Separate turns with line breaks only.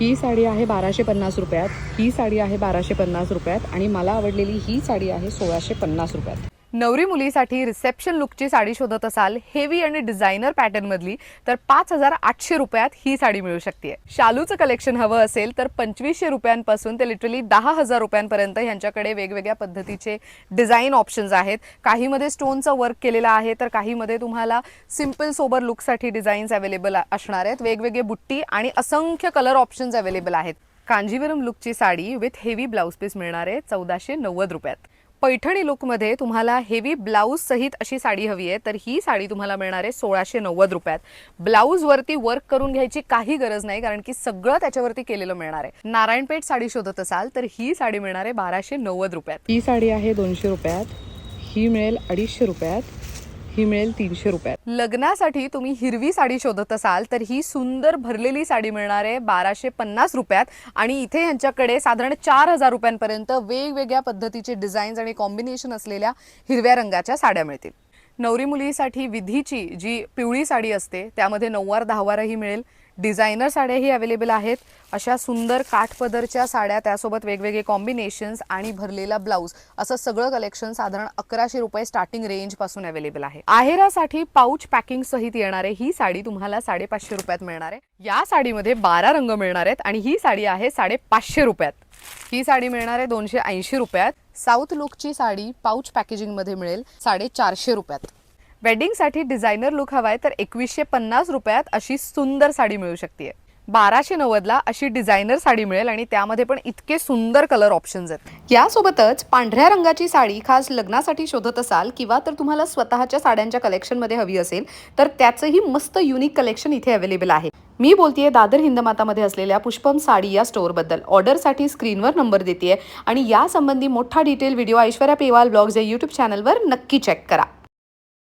ही साडी आहे 1250 रुपयात, ही साडी आहे 1250 रुपयात आणि मला आवडलेली ही साडी आहे 1650 रुपयात.
नवरी मुलीसाठी रिसेप्शन लुकची साडी शोधत असाल हेवी आणि डिझायनर पॅटर्न मधली तर 5800 रुपयात ही साडी मिळू शकते. शालूचं कलेक्शन हवं असेल तर 2500 रुपयांपासून ते लिटरली 10,000 रुपयांपर्यंत यांच्याकडे वेगवेगळ्या पद्धतीचे डिझाईन ऑप्शन्स आहेत. काहीमध्ये स्टोनचं वर्क केलेलं आहे तर काहीमध्ये तुम्हाला सिंपल सोबर लुकसाठी डिझाईन्स अवेलेबल असणार आहेत. वेगवेगळे बुट्टी आणि असंख्य कलर ऑप्शन्स अवेलेबल आहेत. कांजीवरम लुकची sari with heavy blouse piece मिळणार आहे 1490 रुपयात. पैठणी लुकमध्ये तुम्हाला हेवी ब्लाऊज सहित अशी साडी हवी आहे तर ही साडी तुम्हाला मिळणार आहे 1690 रुपयात. ब्लाऊजवरती वर्क करून घ्यायची काही गरज नाही कारण की सगळं त्याच्यावरती केलेलं मिळणार आहे. नारायणपेठ साडी शोधत असाल तर ही साडी मिळणार आहे 1290 रुपयात.
ही साडी आहे 200 रुपयात, ही मिळेल 250 रुपयात, ही मिळेल 300 रुपयात.
लग्नासाठी तुम्ही हिरवी साडी शोधत असाल तर ही सुंदर भरलेली साडी मिळणार आहे 1250 रुपयात आणि इथे यांच्याकडे साधारण 4000 रुपयांपर्यंत वेगवेगळ्या पद्धतीचे डिझाईन्स आणि कॉम्बिनेशन असलेल्या हिरव्या रंगाच्या साड्या मिळतील. नवरी मुलीसाठी विधीची जी पिवळी साडी असते त्यामध्ये नऊवार दहावारही मिळेल. डिझायनर साड्याही अवेलेबल आहेत. अशा सुंदर काठपदरच्या साड्या त्यासोबत वेगवेगळे कॉम्बिनेशन्स आणि भरलेला ब्लाऊज असं सगळं कलेक्शन साधारण 1100 रुपये स्टार्टिंग रेंज पासून अवेलेबल आहे. आहेरासाठी पाऊच पॅकिंग सहित येणारे ही साडी तुम्हाला 550 रुपयात मिळणार आहे. या साडीमध्ये 12 रंग मिळणार आहेत आणि ही साडी आहे 550 रुपयात. ही साडी मिळणार आहे 280 रुपयात. साऊथ लुकची साडी पाऊच पॅकेजिंग मध्ये मिळेल 450 रुपयात. वेडिंगसाठी डिझायनर लुक हवाय तर 2150 रुपयात अशी सुंदर साडी मिळू शकते. 1290ला अशी डिझायनर साडी मिळेल आणि त्यामध्ये पण इतके सुंदर कलर ऑप्शन्स आहेत. यासोबतच पांढऱ्या रंगाची साडी खास लग्नासाठी शोधत असाल किंवा तर तुम्हाला स्वतःच्या साड्यांच्या कलेक्शनमध्ये हवी असेल तर त्याचंही मस्त युनिक कलेक्शन इथे अवेलेबल आहे. मी बोलतेय दादर हिंदमातामध्ये असलेल्या पुष्पम साडी या स्टोअरबद्दल. ऑर्डरसाठी स्क्रीनवर नंबर देतेय आणि यासंबंधी मोठा detail video Aishwarya Pewal blogs या यूट्यूब चॅनलवर नक्की चेक करा.